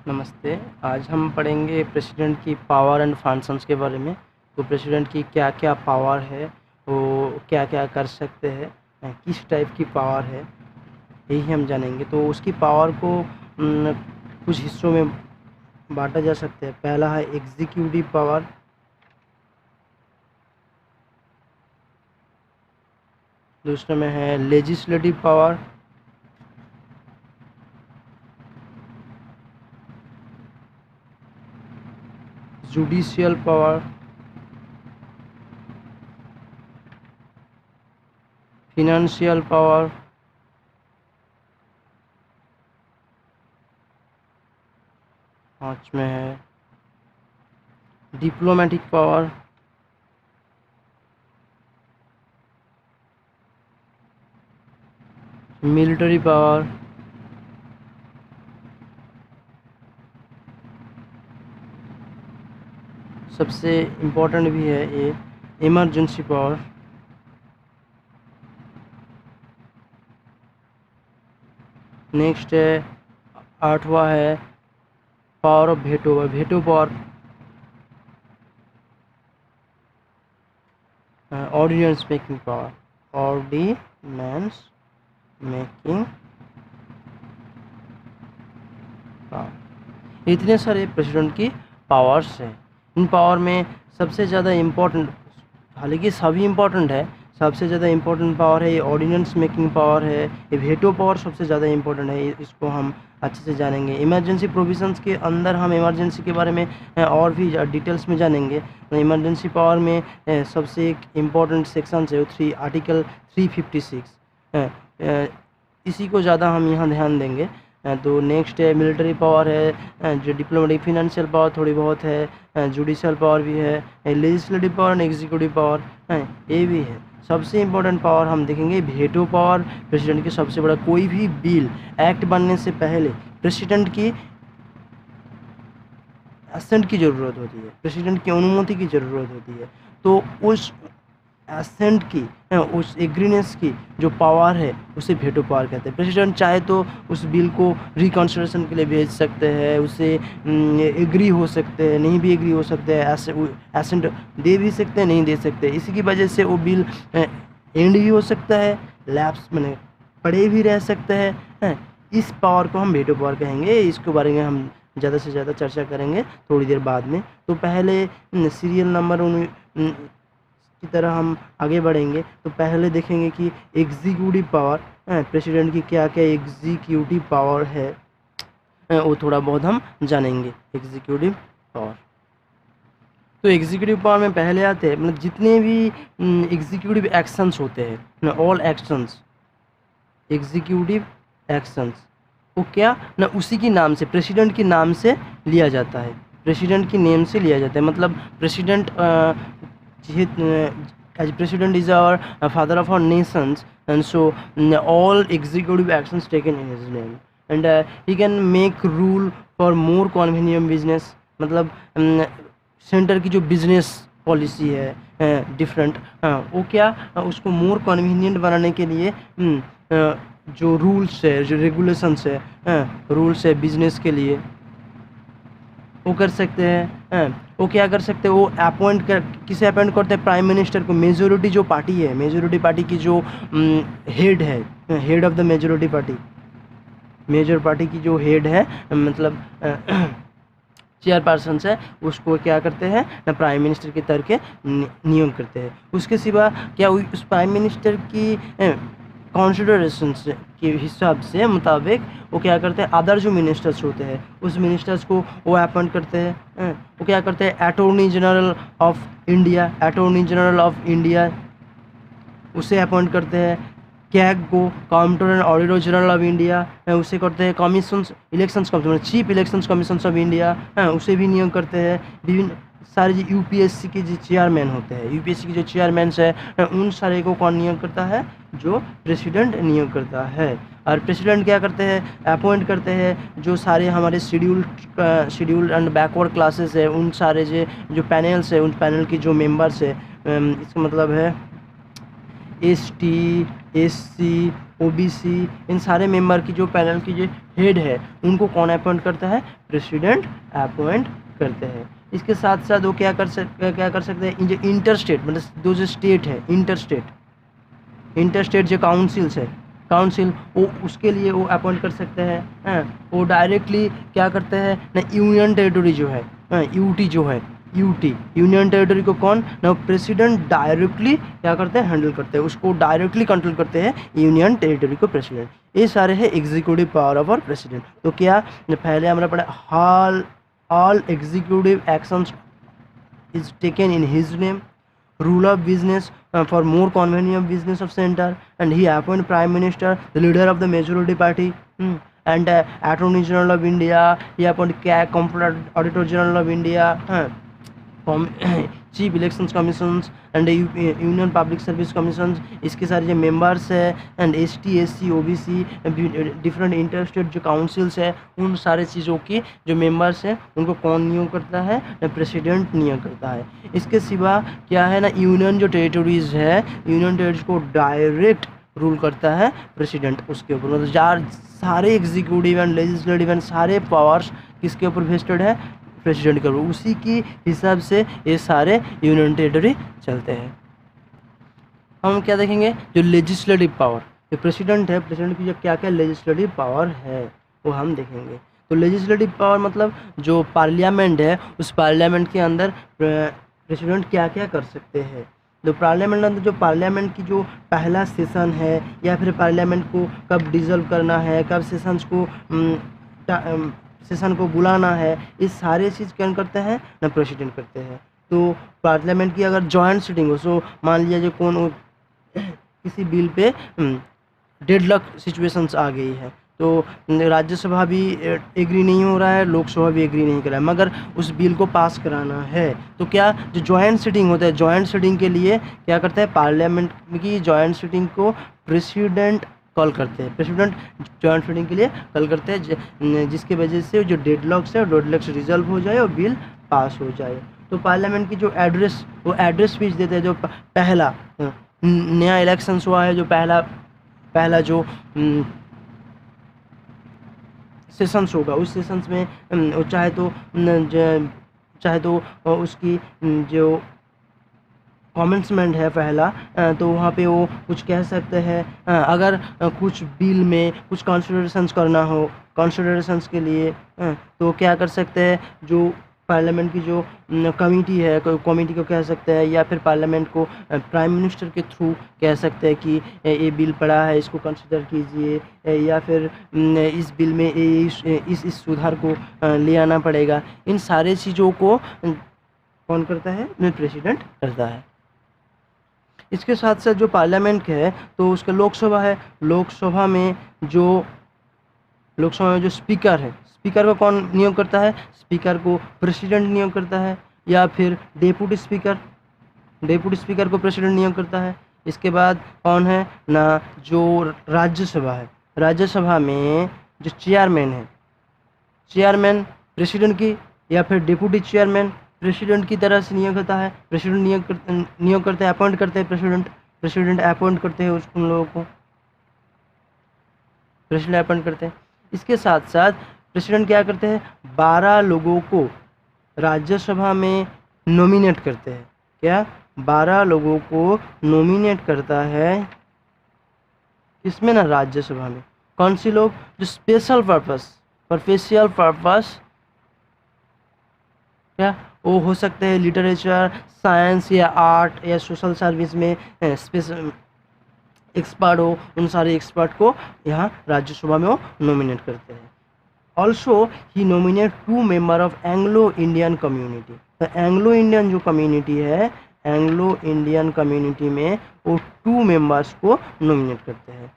नमस्ते। आज हम पढ़ेंगे प्रेसिडेंट की पावर एंड फंक्शंस के बारे में। तो प्रेसिडेंट की क्या-क्या पावर है, वो क्या-क्या कर सकते हैं, किस टाइप की पावर है, यही हम जानेंगे। तो उसकी पावर को कुछ हिस्सों में बाँटा जा सकता है। पहला है एग्जीक्यूटिव पावर, दूसरे में है legislative power, judicial power, financial power, पाँच में है डिप्लोमेटिक पावर, मिलिट्री पावर, सबसे इम्पोर्टेंट भी है ये इमरजेंसी पावर, नेक्स्ट है आठवां है power of veto power, ordinance making power, ordinance making power. इतने सारे प्रेसिडेंट की पावर्स हैं। इन पावर में सबसे ज़्यादा इम्पोर्टेंट, हालांकि सभी इम्पोर्टेंट है, सबसे ज़्यादा इम्पोर्टेंट पावर है ये ऑर्डिनेंस मेकिंग पावर है। ये वेटो पावर सबसे ज़्यादा इम्पोर्टेंट है, इसको हम अच्छे से जानेंगे। इमरजेंसी प्रोविजंस के अंदर हम इमरजेंसी के बारे में और भी डिटेल्स में जानेंगे। इमरजेंसी पावर में सबसे एक इम्पोर्टेंट सेक्शन है वो आर्टिकल 356, इसी को ज़्यादा हम यहाँ ध्यान देंगे। तो नेक्स्ट है मिलिट्री पावर है, जो डिप्लोमेटिक फिनेंशियल पावर थोड़ी बहुत है, जुडिशियल पावर भी है, legislative power and executive power है, ये भी है। सबसे इम्पोर्टेंट पावर हम देखेंगे वेटो पावर। प्रेसिडेंट की सबसे बड़ा कोई भी बिल एक्ट बनने से पहले प्रेसिडेंट की असेंट की ज़रूरत होती है, प्रेसिडेंट की अनुमति की ज़रूरत होती है। तो उस असेंट की, उस एग्रीनेंस की जो पावर है उसे वेटो पावर कहते हैं। प्रेसिडेंट चाहे तो उस बिल को रिकंसिडरेशन के लिए भेज सकते हैं, उसे एग्री हो सकते हैं, नहीं भी एग्री हो सकते हैं, असेंट दे भी सकते हैं, नहीं दे सकते। इसी की वजह से वो बिल एंड भी हो सकता है, लैप्स मैंने पड़े भी रह सकते हैं। इस पावर को हम वेटो पावर कहेंगे। इसके बारे में हम ज़्यादा से ज़्यादा चर्चा करेंगे थोड़ी देर बाद में। तो पहले सीरियल नंबर की तरह हम आगे बढ़ेंगे। तो पहले देखेंगे कि एग्जीक्यूटिव पावर, प्रेसिडेंट की क्या क्या एग्जीक्यूटिव पावर है, वो थोड़ा बहुत हम जानेंगे। एग्जीक्यूटिव पावर, तो एग्जीक्यूटिव पावर में पहले आते हैं मतलब जितने भी एग्जीक्यूटिव एक्शंस होते हैं, ऑल एक्शंस, एग्जीक्यूटिव एक्शंस वो क्या ना उसी की नाम से, प्रेसिडेंट के नाम से लिया जाता है, प्रेसिडेंट की नेम से लिया जाता है। मतलब president as president is our father of our nations, and so all executive actions taken in his name, and he can make rule for more convenient business। मतलब सेंटर की जो बिजनेस पॉलिसी है different, वो क्या उसको more convenient बनाने के लिए जो रूल्स है, जो रेगुलेशंस है, रूल्स है बिजनेस के लिए, वो कर सकते हैं। वो क्या कर सकते हैं, वो किसे अपॉइंट करते हैं, प्राइम मिनिस्टर को। मेजोरिटी जो पार्टी है, मेजोरिटी पार्टी की जो हेड है, head of the majority party, major party की जो हेड है मतलब चेयरपर्सन है, उसको क्या करते हैं ना प्राइम मिनिस्टर के तरह के नियम करते हैं। उसके सिवा क्या उस प्राइम मिनिस्टर की कॉन्सिडरेशन के हिसाब से मुताबिक वो क्या करते हैं, अदर जो मिनिस्टर्स होते हैं उस मिनिस्टर्स को वो अपॉइंट करते हैं। वो क्या करते हैं, attorney general of India, attorney general of India उसे अपॉइंट करते हैं। कैग को, controller and auditor general of India, उसे करते हैं। Commission elections commission, chief elections commission of India, उसे भी नियम करते हैं। विभिन्न सारे जो यूपीएससी के जो चेयरमैन होते हैं, यूपीएससी के जो चेयरमैन है उन सारे को कौन नियम करता है, जो प्रेसिडेंट नियम करता है। और प्रेसिडेंट क्या करते हैं, अपॉइंट करते हैं जो सारे हमारे शेड्यूल्ड एंड बैकवर्ड क्लासेस है, उन सारे जो पैनल्स है, उन पैनल के जो मेंबर्स है, इसका मतलब है ST SC ओबीसी, इन सारे मेंबर की जो पैनल की जो हेड है उनको कौन अपॉइंट करता है? प्रेसिडेंट अपॉइंट करते हैं। इसके साथ साथ वो क्या कर सकते हैं? जो इंटर स्टेट मतलब दो जो स्टेट है, इंटर स्टेट जो काउंसिल्स है, काउंसिल वो उसके लिए वो अपॉइंट कर सकते हैं। वो डायरेक्टली क्या करते हैं ना, यूनियन टेरिटरी जो है, यूटी जो है, यूटी यूनियन टेरिटरी को कौन ना प्रेसिडेंट डायरेक्टली क्या करते हैं? हैंडल करते हैं, उसको डायरेक्टली कंट्रोल करते हैं यूनियन टेरिटरी को प्रेसिडेंट। ये सारे है एग्जीक्यूटिव पावर ऑफ और प्रेसिडेंट। तो क्या पहले हमारा पढ़ा, all executive actions is taken in his name, rule of business for more convenient business of center, and he appoint prime minister, the leader of the majority party, and attorney general of India, he appoint comptroller auditor general of India, chief elections commissions and union public service commissions, इसके सारे जो members है, and ST SC OBC different inter state जो councils है, उन सारे चीज़ों की जो मेंबर्स हैं उनको कौन नियोग करता है? ना प्रेसिडेंट नियोग करता है। इसके सिवा क्या है ना, यूनियन जो टेरिटरीज है, यूनियन टेरिटरीज को डायरेक्ट रूल करता है प्रेसिडेंट उसके ऊपर, मतलब जार सारे एग्जीक्यूटिव एंड लेजिस्लेटिव एंड सारे पावर्स किसके ऊपर वेस्टेड है? प्रेसिडेंट के ऊपर। उसी की हिसाब से ये सारे यूनियन टेरिटरी चलते हैं। हम क्या देखेंगे? जो लेजिस्लेटिव पावर, जो प्रेसिडेंट है, प्रेसिडेंट की जो क्या क्या लेजिस्लेटिव पावर है वो हम देखेंगे। तो लेजिस्लेटिव पावर मतलब जो पार्लियामेंट है, उस पार्लियामेंट के अंदर प्रेसिडेंट क्या क्या कर सकते हैं। जो पार्लियामेंट अंदर जो पार्लियामेंट की जो पहला सेशन है, या फिर पार्लियामेंट को कब डिसॉल्व करना है, कब सेशन को बुलाना है, ये सारे चीज़ कौन करते हैं? ना प्रेसिडेंट करते हैं। तो पार्लियामेंट की अगर जॉइंट सीटिंग हो, सो मान लिया जो कौन किसी बिल पे डेडलॉक सिचुएशंस आ गई है, तो राज्यसभा भी एग्री नहीं हो रहा है, लोकसभा भी एग्री नहीं कर रहा है, मगर उस बिल को पास कराना है, तो क्या जो जॉइंट सीटिंग होता है, जॉइंट सीटिंग के लिए क्या करता है? पार्लियामेंट की जॉइंट सीटिंग को प्रेसिडेंट कॉल करते हैं, प्रेसिडेंट जॉइंट सीटिंग के लिए कॉल करते हैं, जिसकी वजह से जो डेडलॉक्स है, डेडलॉक्स रिजॉल्व हो जाए और बिल पास हो जाए। तो पार्लियामेंट की जो एड्रेस, वो एड्रेस स्पीच देते हैं, जो पहला नया इलेक्शंस हुआ है, जो पहला जो सेशंस होगा, उस सेशंस में चाहे तो उसकी जो कमेंसमेंट है पहला, तो वहाँ पे वो कुछ कह सकते हैं। अगर कुछ बिल में कुछ कंसिडरेशंस करना हो, कंसिडरेशंस के लिए तो क्या कर सकते हैं? जो पार्लियामेंट की जो कमेटी है, कमेटी को कह सकते हैं, या फिर पार्लियामेंट को प्राइम मिनिस्टर के थ्रू कह सकते हैं कि ये बिल पड़ा है, इसको कंसिडर कीजिए, या फिर इस बिल में इस सुधार को ले आना पड़ेगा। इन सारे चीज़ों को कौन करता है? प्रेसिडेंट करता है। इसके साथ साथ जो पार्लियामेंट है, तो उसका लोकसभा है, लोकसभा में जो स्पीकर है, स्पीकर को कौन नियोग करता है? स्पीकर को प्रेसिडेंट नियोग करता है, या फिर डेप्यूटी स्पीकर को प्रेसिडेंट नियोग करता है। इसके बाद कौन है ना, जो राज्यसभा है, राज्यसभा में जो चेयरमैन है, चेयरमैन प्रेसिडेंट की या फिर डिप्यूटी चेयरमैन प्रेसिडेंट की तरह से नियोग होता है। प्रेसिडेंट नियोग करते हैं, अपॉइंट करते हैं, प्रेसिडेंट अपॉइंट करते हैं उन लोगों को, प्रेसिडेंट अपॉइंट करते हैं। इसके साथ साथ प्रेसिडेंट क्या करते हैं? 12 लोगों को राज्यसभा में नॉमिनेट करते हैं। क्या? 12 लोगों को नॉमिनेट करता है, इसमें ना राज्यसभा में। कौन सी लोग? जो स्पेशल पर्पस क्या वो हो सकते हैं लिटरेचर, साइंस या आर्ट या सोशल सर्विस में स्पेशल एक्सपर्ट हो, उन सारे एक्सपर्ट को यहाँ राज्यसभा में वो नॉमिनेट करते हैं। Also he nominate 2 member of Anglo Indian community. तो एंग्लो इंडियन जो कम्युनिटी है, एंग्लो इंडियन कम्युनिटी में वो 2 मेंबर्स को नॉमिनेट करते हैं।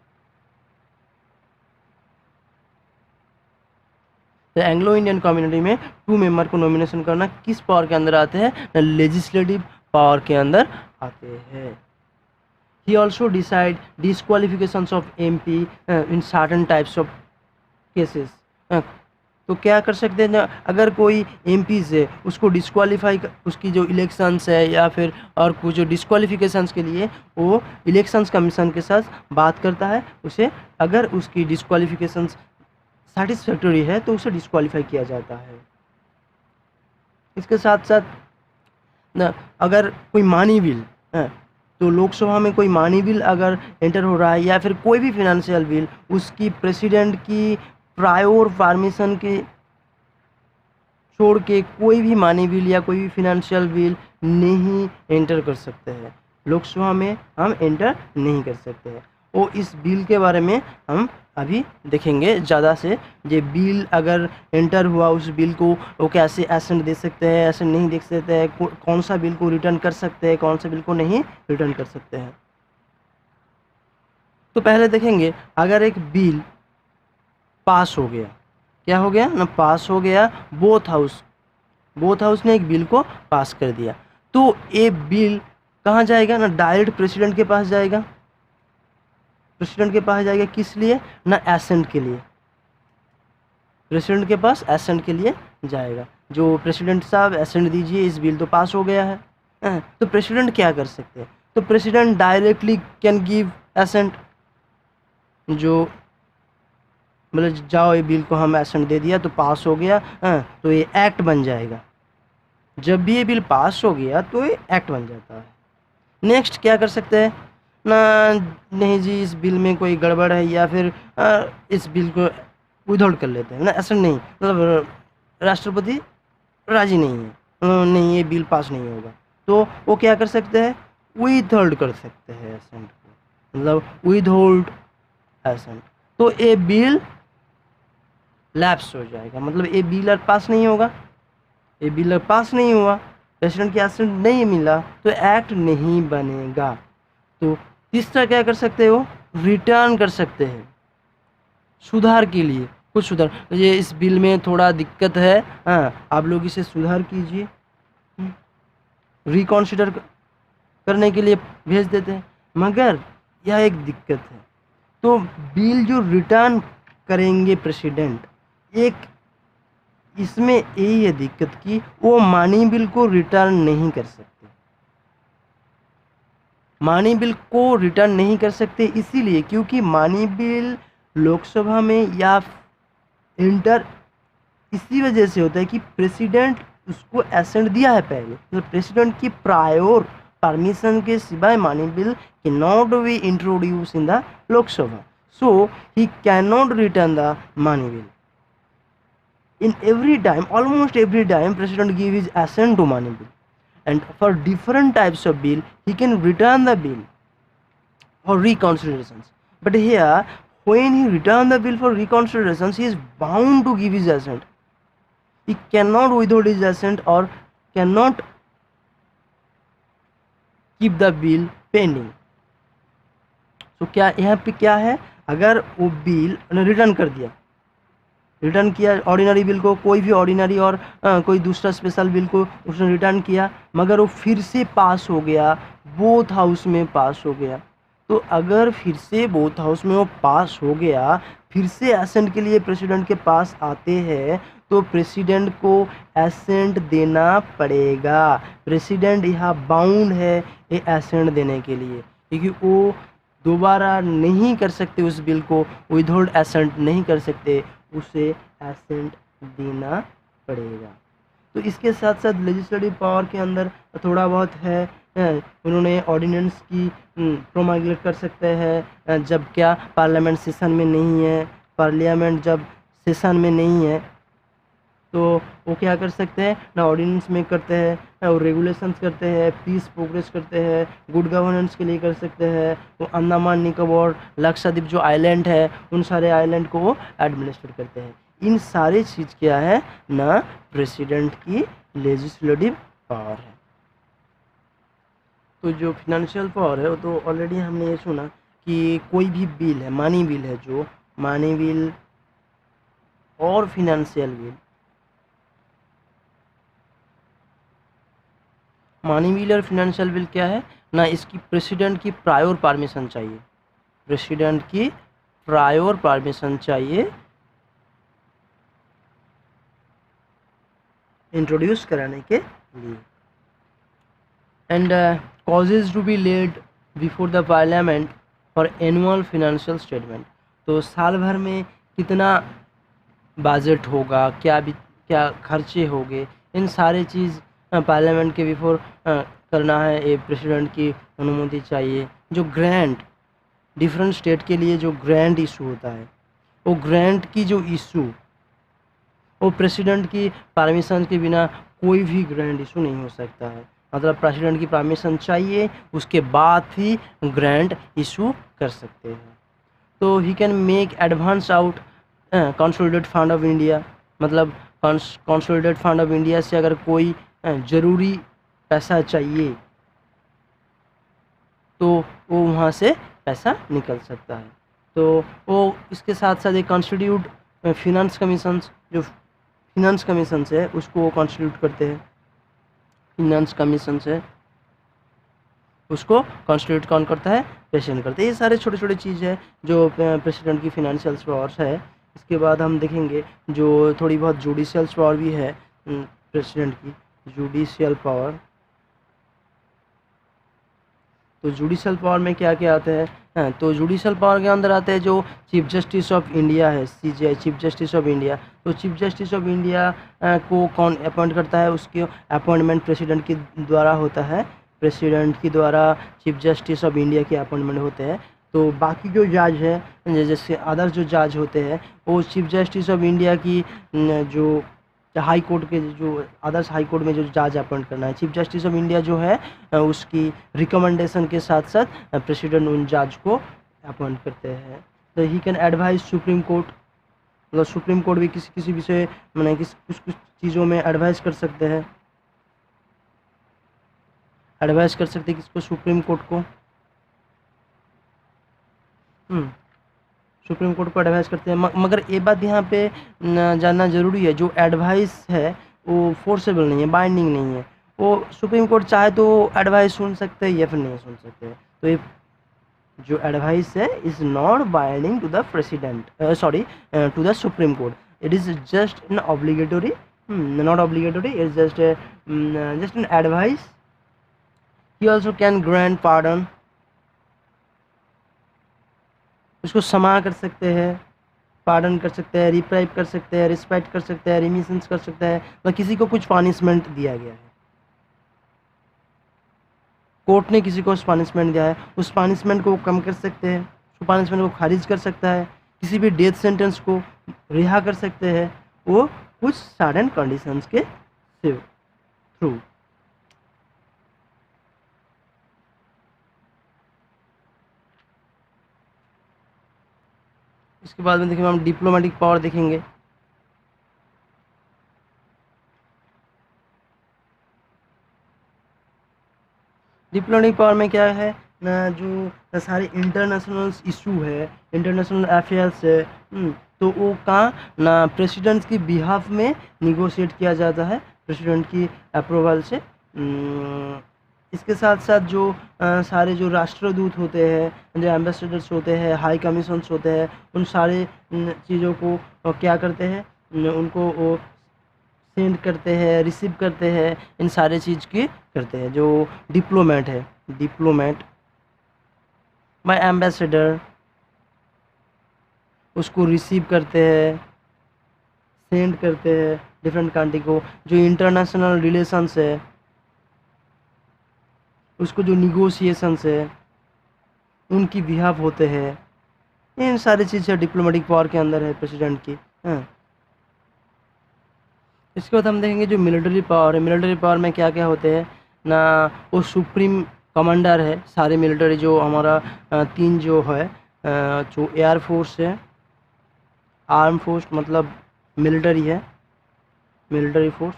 तो एंग्लो इंडियन कम्युनिटी में 2 मेंबर को नॉमिनेशन करना किस पावर के अंदर आते हैं? लेजिस्लेटिव पावर के अंदर आते हैं। He also decide disqualifications of MP in certain types of cases. तो क्या कर सकते हैं ना, अगर कोई एमपीज़ है उसको डिस्क्वालीफाई, उसकी जो इलेक्शंस है या फिर और कुछ जो डिस्क्वालिफिकेशंस के लिए वो इलेक्शंस कमीशन के साथ बात करता है, उसे अगर उसकी डिस्क्वालिफिकेशंस सेटिस्फैक्टरी है तो उसे डिस्क्वालीफाई किया जाता है। इसके साथ साथ ना, अगर कोई मानी बिल है तो लोकसभा में कोई मानी बिल अगर एंटर हो रहा है या फिर कोई भी फिनंशियल बिल, उसकी प्रेसिडेंट की प्रायोर परमिशन के छोड़ के कोई भी मानी बिल या कोई भी फिनंशियल बिल नहीं एंटर कर सकते हैं। लोकसभा में हम एंटर नहीं कर सकते हैं। वो इस बिल के बारे में हम अभी देखेंगे ज़्यादा से। ये बिल अगर एंटर हुआ, उस बिल को वो कैसे एसेंट दे सकते हैं, एसेंट नहीं दे सकते हैं, कौन सा बिल को रिटर्न कर सकते हैं, कौन सा बिल को नहीं रिटर्न कर सकते हैं। तो पहले देखेंगे, अगर एक बिल पास हो गया, क्या हो गया ना, पास हो गया, बोथ हाउस ने एक बिल को पास कर दिया, तो ये बिल कहाँ जाएगा ना, डायरेक्ट प्रेसिडेंट के पास जाएगा। प्रेसिडेंट के पास जाएगा किस लिए ना, एसेंट के लिए। प्रेसिडेंट के पास एसेंट के लिए जाएगा, जो प्रेसिडेंट साहब एसेंट दीजिए, इस बिल तो पास हो गया है। तो प्रेसिडेंट क्या कर सकते हैं, तो president directly can give assent, जो मतलब जाओ ये बिल को हम एसेंट दे दिया तो पास हो गया, तो ये एक्ट बन जाएगा। जब भी ये बिल पास हो गया तो ये एक्ट बन जाता है। नेक्स्ट क्या कर सकते हैं ना, नहीं जी इस बिल में कोई गड़बड़ है या फिर इस बिल को विदहोल्ड कर लेते हैं ना, एसेंट नहीं, मतलब राष्ट्रपति राजी नहीं है, नहीं ये बिल पास नहीं होगा, तो वो क्या कर सकते हैं, विदहोल्ड कर सकते हैं एसेंट को, मतलब विदहोल्ड एसेंट। तो ये बिल लैप्स हो जाएगा, मतलब ये बिल पास नहीं होगा, ये बिल पास नहीं हुआ, प्रेसिडेंट की एसेंट नहीं मिला तो एक्ट नहीं बनेगा। तो तीसरा क्या कर सकते हो, रिटर्न कर सकते हैं सुधार के लिए, कुछ सुधार, ये इस बिल में थोड़ा दिक्कत है, आप लोग इसे सुधार कीजिए, रिकॉन्सिडर करने के लिए भेज देते हैं। मगर यह एक दिक्कत है, तो बिल जो रिटर्न करेंगे प्रेसिडेंट, एक इसमें यही है दिक्कत कि वो मानी बिल को रिटर्न नहीं कर सकते। मानी बिल को रिटर्न नहीं कर सकते इसीलिए क्योंकि मानी बिल लोकसभा में या इंटर इसी वजह से होता है कि प्रेसिडेंट उसको एसेंट दिया है पहले, तो प्रेसिडेंट की प्रायोर परमिशन के सिवाय मानी bill can not be introduce in the Lok Sabha, so he can not return the मानी bill. In every time, almost every time, president give his assent to money bill, and for different types of bill, he can return the bill for reconsiderations. But here, when he return the bill for reconsiderations, he is bound to give his assent. He cannot withhold his assent or cannot keep the bill pending. So क्या यहाँ पे क्या है, अगर वो bill return कर दिया, return किया ऑर्डिनरी बिल को, कोई भी ऑर्डिनरी और कोई दूसरा स्पेशल बिल को उसने रिटर्न किया, मगर वो फिर से पास हो गया, बोथ हाउस में पास हो गया, तो अगर फिर से बोथ हाउस में वो पास हो गया, फिर से एसेंट के लिए प्रेसिडेंट के पास आते हैं, तो प्रेसिडेंट को एसेंट देना पड़ेगा। प्रेसिडेंट यहाँ बाउंड है ये एसेंट देने के लिए, क्योंकि वो दोबारा नहीं कर सकते, उस बिल को विदहोल्ड एसेंट नहीं कर सकते, उसे एसेंट देना पड़ेगा। तो इसके साथ साथ लेजिस्लेटिव पावर के अंदर थोड़ा बहुत है, उन्होंने ऑर्डिनेंस की प्रोमागुलेट कर सकते हैं जब क्या पार्लियामेंट सेशन में नहीं है, पार्लियामेंट जब सेशन में नहीं है तो वो क्या कर सकते हैं ना, ऑर्डिनेंस में करते हैं और रेगुलेशंस करते हैं, पीस प्रोग्रेस करते हैं, गुड गवर्नेंस के लिए कर सकते हैं। वो अंडमान निकोबार लक्षद्वीप जो आइलैंड है, उन सारे आइलैंड को वो एडमिनिस्ट्रेट करते हैं। इन सारे चीज़ क्या है ना, प्रेसिडेंट की लेजिस्लेटिव पावर है। तो जो फिनंशियल पावर है वो तो ऑलरेडी हमने ये सुना कि कोई भी बिल है, मानी बिल है, जो मानी बिल और फिनंशियल बिल, मानी बिल और फिनंशियल बिल क्या है ना, इसकी प्रेसिडेंट की प्रायोर परमिशन चाहिए, प्रेसिडेंट की प्रायोर परमिशन चाहिए इंट्रोड्यूस कराने के लिए। And causes to be laid before the parliament for annual financial statement. तो साल भर में कितना बजट होगा, क्या खर्चे होंगे, इन सारे चीज़ पार्लियामेंट के बिफोर करना है, ये प्रेसिडेंट की अनुमति चाहिए। जो ग्रांट डिफरेंट स्टेट के लिए जो ग्रांट इशू होता है, वो ग्रांट की जो इशू, वो प्रेसिडेंट की परमिशन के बिना कोई भी ग्रांट इशू नहीं हो सकता है। मतलब प्रेसिडेंट की परमिशन चाहिए, उसके बाद ही ग्रांट इशू कर सकते हैं। तो he can make advance out consolidated fund of India. मतलब कंसोलिडेटेड फंड ऑफ इंडिया से अगर कोई ज़रूरी पैसा चाहिए तो वो वहाँ से पैसा निकल सकता है। तो वो इसके साथ साथ एक कॉन्स्टिट्यूट फिनेंस कमीशंस, जो फिनेंस कमीशन है उसको वो कॉन्स्टिट्यूट करते हैं। फिनेंस कमीशन है उसको कॉन्स्टिट्यूट कौन करता है? प्रेसिडेंट करते हैं। ये सारे छोटे छोटे चीज़ है जो प्रेसिडेंट की फिनेंशियल पावर्स है। इसके बाद हम देखेंगे जो थोड़ी बहुत जुडिशियल पावर भी है प्रेसिडेंट की, जुडिशियल पावर। तो जुडिशियल पावर में क्या क्या आते हैं? तो जुडिशियल पावर के अंदर आते हैं जो चीफ जस्टिस ऑफ इंडिया है, CJI, chief justice of India. तो चीफ जस्टिस ऑफ इंडिया को कौन अपॉइंट करता है? उसके अपॉइंटमेंट प्रेसिडेंट के द्वारा होता है। प्रेसिडेंट के द्वारा चीफ जस्टिस ऑफ इंडिया के अपॉइंटमेंट होते हैं। तो बाकी जो जज है, जैसे अदर जो जज होते हैं, वो चीफ जस्टिस ऑफ इंडिया की जो हाई कोर्ट के जो अदर्स हाई कोर्ट में जो जज अपॉइंट करना है, चीफ जस्टिस ऑफ इंडिया जो है उसकी रिकमेंडेशन के साथ साथ प्रेसिडेंट उन जज को अपॉइंट करते हैं। तो he can advise supreme court. मतलब सुप्रीम कोर्ट भी किसी विषय मैंने कुछ चीज़ों में एडवाइस कर सकते हैं, एडवाइस कर सकते हैं किसको? सुप्रीम कोर्ट को। सुप्रीम कोर्ट को एडवाइस करते हैं। मगर ये बात यहाँ पे जानना ज़रूरी है, जो एडवाइस है वो फोर्सेबल नहीं है, बाइंडिंग नहीं है। वो सुप्रीम कोर्ट चाहे तो एडवाइस सुन सकते हैं या फिर नहीं सुन सकते। तो ये जो एडवाइस है is not binding to the president, sorry to the Supreme Court. It is just an obligatory, not obligatory, it's just an advice. He also can grant pardon. उसको क्षमा कर सकते हैं, पार्डन कर सकते हैं, रिप्राइव कर सकते हैं, रिस्पेक्ट कर सकते हैं, रिमिशंस कर सकते हैं। तो किसी को कुछ पनिशमेंट दिया गया है, कोर्ट ने किसी को पनिशमेंट दिया है, उस पनिशमेंट को कम कर सकते हैं, उस पनिशमेंट को खारिज कर सकता है, किसी भी डेथ सेंटेंस को रिहा कर सकते हैं, वो कुछ सडन कंडीशंस के थ्रू। इसके बाद में देखेंगे हम डिप्लोमेटिक पावर देखेंगे। डिप्लोमेटिक पावर में क्या है ना, जो सारे इंटरनेशनल इशू है, इंटरनेशनल अफेयर्स है, तो वो कहाँ ना प्रेसिडेंट की बिहाफ में निगोशिएट किया जाता है प्रेसिडेंट की अप्रूवल से। इसके साथ साथ जो सारे जो राष्ट्रदूत होते हैं, जो एम्बेसडर्स होते हैं, हाई कमीशंस होते हैं, उन सारे चीज़ों को क्या करते हैं, उनको वो सेंड करते हैं, रिसीव करते हैं, इन सारे चीज़ की करते हैं। जो डिप्लोमेट है, डिप्लोमेट बाय एम्बेसडर, उसको रिसीव करते हैं, सेंड करते हैं डिफरेंट कंट्री को। जो इंटरनेशनल रिलेशंस है, उसको जो निगोशिएशंस है, उनकी बिहाफ होते हैं। इन सारी चीज़ें डिप्लोमेटिक पावर के अंदर है प्रेसिडेंट की। इसके बाद हम देखेंगे जो मिलिट्री पावर है। मिलिट्री पावर में क्या क्या होते हैं ना, वो सुप्रीम कमांडर है सारे मिलिट्री, जो हमारा तीन जो है, जो एयर फोर्स है, आर्म फोर्स मतलब मिलिट्री है, मिलिट्री फोर्स,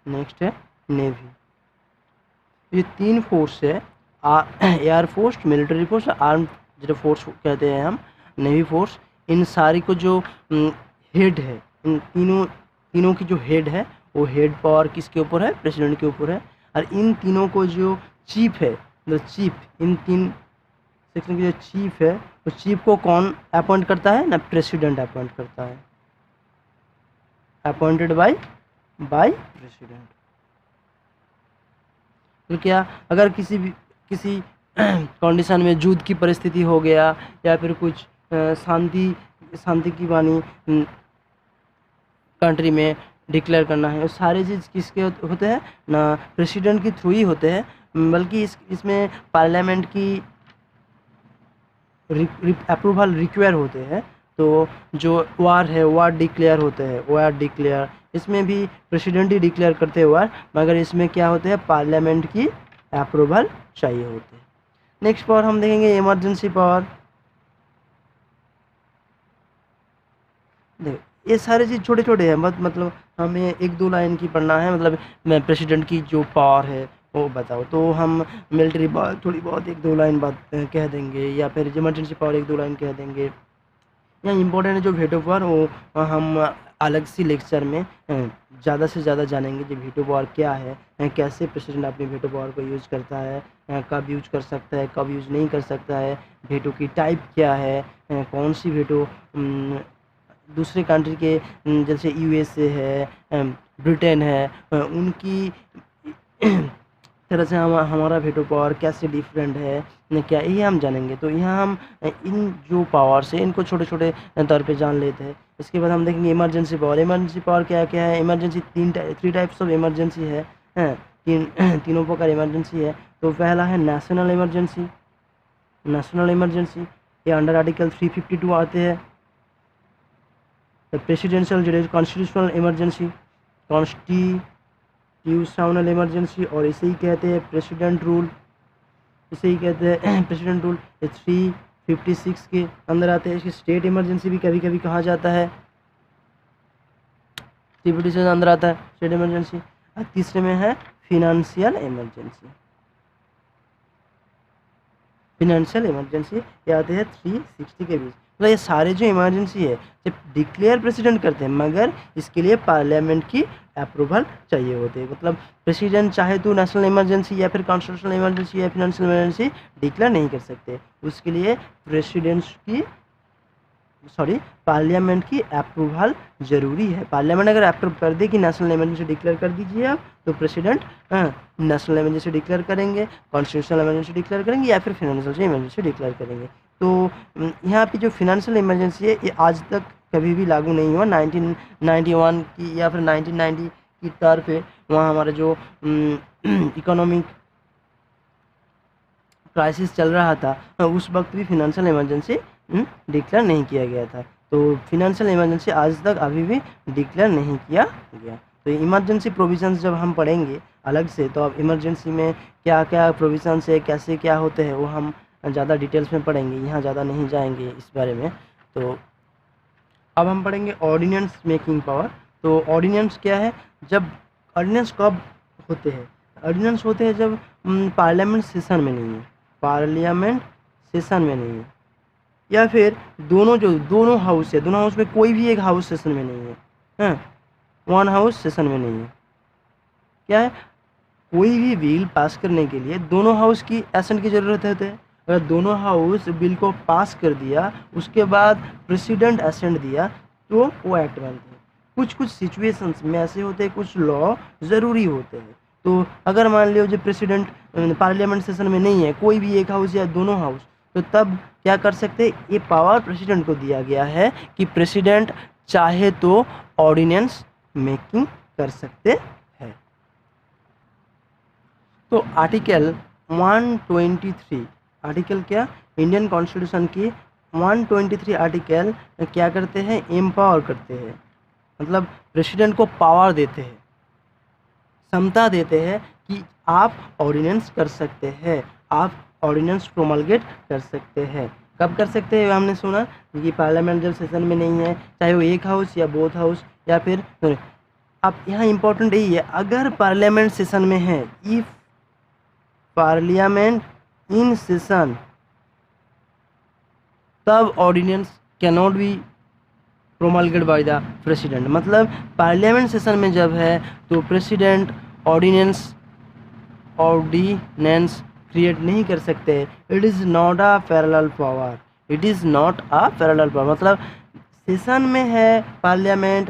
नेक्स्ट है नेवी। ये तीन फोर्स है, air force, military force, arm जो फोर्स कहते हैं हम, नेवी फोर्स। इन सारी को जो हेड है, इन तीनों की जो हेड है, वो हेड पावर किसके ऊपर है? प्रेसिडेंट के ऊपर है। और इन तीनों को जो चीफ है, मतलब चीफ, इन तीन सेक्शन की जो चीफ है, उस चीफ को कौन अपॉइंट करता है ना? प्रेसिडेंट अपॉइंट करता है। Appointed by president. तो क्या अगर किसी कंडीशन में युद्ध की परिस्थिति हो गया या फिर कुछ शांति की वाणी कंट्री में डिक्लेयर करना है, वो सारे चीज़ किसके होते हैं ना, प्रेसिडेंट के थ्रू ही होते हैं, बल्कि इसमें पार्लियामेंट की अप्रूवल रिक्वायर होते हैं। तो जो वार है, वार डिक्लेयर होते हैं, वार डिक्लेयर, इसमें भी प्रेसिडेंट ही डिक्लेयर करते हैं वार, मगर इसमें क्या होते हैं, पार्लियामेंट की अप्रूवल चाहिए होते हैं। नेक्स्ट पावर हम देखेंगे इमरजेंसी पावर। देखो ये सारे चीज़ छोटे छोटे हैं, मतलब हमें एक दो लाइन की पढ़ना है, मतलब मैं प्रेसिडेंट की जो पावर है वो बताओ, तो हम मिलिट्री पावर थोड़ी बहुत एक दो लाइन बात कह देंगे, या फिर इमरजेंसी पावर एक दो लाइन कह देंगे। यहाँ इम्पोर्टेंट है जो वीटो पावर, वो हम अलग सी लेक्चर में ज़्यादा से ज़्यादा जानेंगे कि वीटो पावर क्या है, कैसे प्रेसिडेंट अपने वीटो पावर को यूज़ करता है, कब यूज कर सकता है, कब यूज़ नहीं कर सकता है, वीटो की टाइप क्या है, कौन सी वीटो दूसरे कंट्री के जैसे यूएसए है, ब्रिटेन है, उनकी तरह से हमारा वीटो पावर कैसे डिफरेंट है, क्या ये हम जानेंगे। तो यहाँ हम इन जो पावर्स है इनको छोटे छोटे तौर पे जान लेते हैं। इसके बाद हम देखेंगे इमरजेंसी पावर। इमरजेंसी पावर क्या क्या है, emergency three types of emergency है, तीनों प्रकार इमरजेंसी है। तो पहला है नेशनल इमरजेंसी। नेशनल इमरजेंसी ये अंडर आर्टिकल 352 आते हैं। Presidential constitutional emergency, constitutional emergency, और इसे ही कहते हैं प्रेसिडेंट रूल, इसे ही कहते हैं प्रेसिडेंट रूल। ये 356 के अंदर आते हैं। इसकी स्टेट इमरजेंसी भी कभी कभी कहा जाता है, 356 के अंदर आता है स्टेट इमरजेंसी। और तीसरे में है फिनेंशियल इमरजेंसी। फिनेंशियल इमरजेंसी ये आते हैं 360 के बीच। मतलब ये सारे जो इमरजेंसी है जब डिक्लेयर प्रेसिडेंट करते हैं, मगर इसके लिए पार्लियामेंट की अप्रूवल चाहिए होती है। मतलब प्रेसिडेंट चाहे तो नेशनल इमरजेंसी या फिर कॉन्स्टिट्यूशनल इमरजेंसी या फिनेंशियल इमरजेंसी डिक्लेयर नहीं कर सकते, उसके लिए पार्लियामेंट की अप्रूवल ज़रूरी है। पार्लियामेंट अगर अप्रूव कर दे कि नेशनल इमरजेंसी डिक्लेयर कर दीजिए आप, तो प्रेसिडेंट नेशनल इमरजेंसी डिक्लेयर करेंगे, कॉन्स्टिट्यूशनल इमरजेंसी डिक्लेयर करेंगे या फिर फिनेंशियल इमरजेंसी डिक्लेयर करेंगे। तो यहाँ पे जो फिनेंशियल इमरजेंसी है ये आज तक कभी भी लागू नहीं हुआ। 1991 की या फिर 1990 की तौर पे वहाँ हमारा जो इकोनॉमिक क्राइसिस चल रहा था, उस वक्त भी फिनेंशियल इमरजेंसी डिक्लेयर नहीं किया गया था। तो फिनेंशियल इमरजेंसी आज तक अभी भी डिक्लेयर नहीं किया गया। तो इमरजेंसी प्रोविजंस जब हम पढ़ेंगे अलग से, तो अब इमरजेंसी में क्या क्या प्रोविजंस है, कैसे क्या होते हैं, वो हम ज़्यादा डिटेल्स में पढ़ेंगे, यहाँ ज़्यादा नहीं जाएंगे इस बारे में। तो अब हम पढ़ेंगे ऑर्डिनेंस मेकिंग पावर। तो ऑर्डिनेंस क्या है, जब ऑर्डिनेंस कब होते हैं, ऑर्डिनेंस होते हैं जब पार्लियामेंट सेशन में नहीं है, पार्लियामेंट सेशन में नहीं है, या फिर दोनों हाउस है, दोनों हाउस में कोई भी एक हाउस सेशन में नहीं है, वन हाउस सेशन में नहीं है। क्या है, कोई भी बिल पास करने के लिए दोनों हाउस की एसेंट की ज़रूरत होती है। अगर दोनों हाउस बिल को पास कर दिया, उसके बाद प्रेसिडेंट एसेंट दिया, तो वो एक्ट बनते हैं। कुछ सिचुएशंस में ऐसे होते हैं, कुछ लॉ ज़रूरी होते हैं। तो अगर मान लो जो प्रेसिडेंट पार्लियामेंट सेशन में नहीं है, कोई भी एक हाउस या दोनों हाउस, तो तब क्या कर सकते हैं, ये पावर प्रेसिडेंट को दिया गया है कि प्रेसिडेंट चाहे तो ऑर्डिनेंस मेकिंग कर सकते हैं। तो आर्टिकल 123, आर्टिकल क्या, इंडियन कॉन्स्टिट्यूशन की 123 आर्टिकल क्या करते हैं, एम्पावर करते हैं, मतलब प्रेसिडेंट को पावर देते हैं, क्षमता देते हैं कि आप ऑर्डिनेंस कर सकते हैं, आप ऑर्डिनेंस प्रोमलगेट कर सकते हैं। कब कर सकते हैं, हमने सुना कि पार्लियामेंट जब सेशन में नहीं है, चाहे वो एक हाउस या बोथ हाउस या फिर अब यहाँ इम्पोर्टेंट यही है, अगर पार्लियामेंट सेशन में है, इफ पार्लियामेंट इन सेशन, तब ordinance cannot be promulgate by the president. मतलब पार्लियामेंट सेशन में जब है तो प्रेसिडेंट ऑर्डिनेंस क्रिएट नहीं कर सकते। It is not a parallel power, it is not a parallel power. मतलब सेशन में है पार्लियामेंट,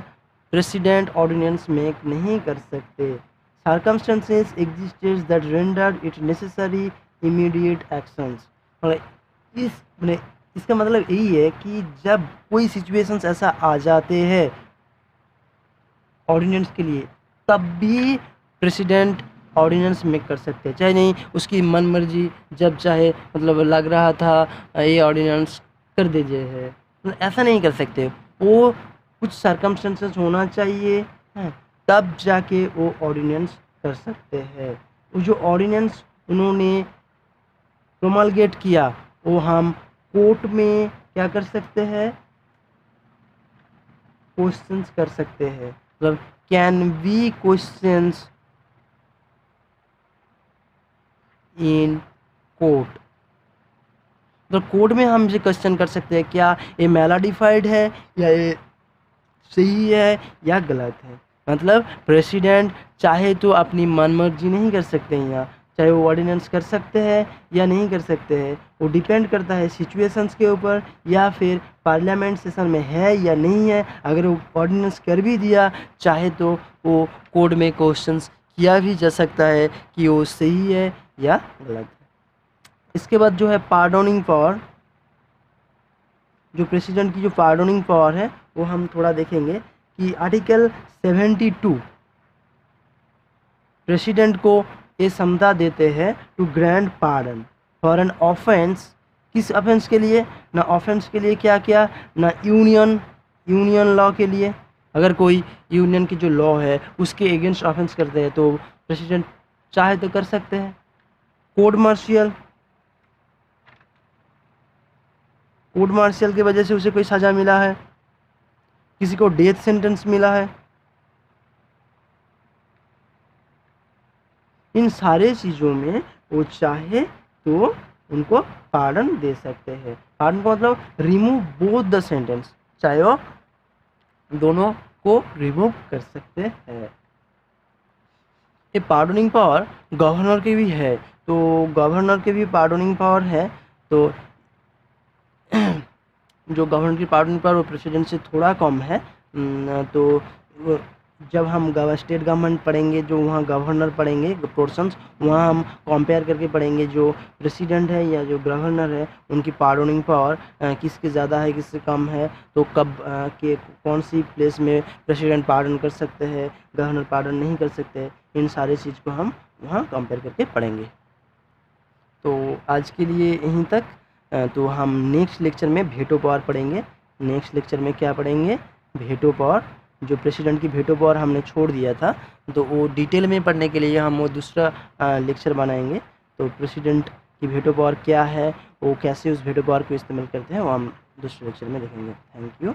प्रेसिडेंट ऑर्डिनेंस मेक नहीं कर सकते। Circumstances existed that rendered it necessary immediate actions. इसका मतलब यही है कि जब कोई सिचुएशंस ऐसा आ जाते हैं ऑर्डिनेंस के लिए, तब भी प्रेसिडेंट ऑर्डिनेंस मेक कर सकते हैं, चाहे नहीं उसकी मन मर्जी जब चाहे मतलब लग रहा था ये ऑर्डिनेंस कर दीजिए है, मतलब ऐसा नहीं कर सकते। वो कुछ सर्कमस्टेंसेस होना चाहिए हैं, तब जाके वो ऑर्डिनेंस कर सकते हैं। वो जो ऑर्डिनेंस उन्होंने प्रोमलगेट किया वो हम कोर्ट में क्या कर सकते हैं, क्वेश्चंस कर सकते हैं। मतलब can we questions in court, मतलब कोर्ट में हम ये क्वेश्चन कर सकते हैं क्या ये मैलाडिफाइड है या ये सही है या गलत है। मतलब प्रेसिडेंट चाहे तो अपनी मनमर्जी नहीं कर सकते हैं यहाँ, चाहे वो ऑर्डिनेंस कर सकते हैं या नहीं कर सकते हैं, वो डिपेंड करता है सिचुएशंस के ऊपर या फिर पार्लियामेंट सेशन में है या नहीं है। अगर वो ऑर्डिनेंस कर भी दिया चाहे तो वो कोर्ट में क्वेश्चंस किया भी जा सकता है कि वो सही है या गलत है। इसके बाद जो है पार्डोनिंग पावर, जो प्रेसिडेंट की जो पार्डोनिंग पावर है वो हम थोड़ा देखेंगे कि आर्टिकल 72 प्रेसिडेंट को ये क्षमता देते हैं to grant pardon for an offence. किस ऑफेंस के लिए, ना ऑफेंस के लिए क्या क्या, ना यूनियन लॉ के लिए। अगर कोई यूनियन की जो लॉ है उसके अगेंस्ट ऑफेंस करते हैं तो प्रेसिडेंट चाहे तो कर सकते हैं। कोर्ट मार्शियल की वजह से उसे कोई सज़ा मिला है, किसी को डेथ सेंटेंस मिला है, इन सारे चीज़ों में वो चाहे तो उनको पार्डन दे सकते हैं। पार्डन का मतलब रिमूव बोथ द सेंटेंस, चाहे वो दोनों को रिमूव कर सकते हैं। ये पार्डनिंग पावर गवर्नर की भी है, तो गवर्नर के भी पार्डनिंग पावर है। तो जो गवर्नर की पार्डनिंग पावर वो प्रेसिडेंट से थोड़ा कम है। तो जब हम स्टेट गवर्नमेंट पढ़ेंगे, जो वहाँ गवर्नर पढ़ेंगे पोर्शंस, वहाँ हम कंपेयर करके पढ़ेंगे जो प्रेसिडेंट है या जो गवर्नर है उनकी पार्डनिंग पावर किसके ज़्यादा है किससे कम है, तो कब के कौन सी प्लेस में प्रेसिडेंट पार्डन कर सकते हैं, गवर्नर पार्डन नहीं कर सकते, इन सारे चीज़ को हम वहाँ कंपेयर करके पढ़ेंगे। तो आज के लिए यहीं तक। तो हम नेक्स्ट लेक्चर में वेटो पावर पढ़ेंगे। नेक्स्ट लेक्चर में क्या पढ़ेंगे, वेटो पावर। जो प्रेसिडेंट की वेटो पावर हमने छोड़ दिया था तो वो डिटेल में पढ़ने के लिए हम वो दूसरा लेक्चर बनाएंगे। तो प्रेसिडेंट की वेटो पावर क्या है, वो कैसे उस वेटो पावर को इस्तेमाल करते हैं, वो हम दूसरे लेक्चर में देखेंगे। Thank you.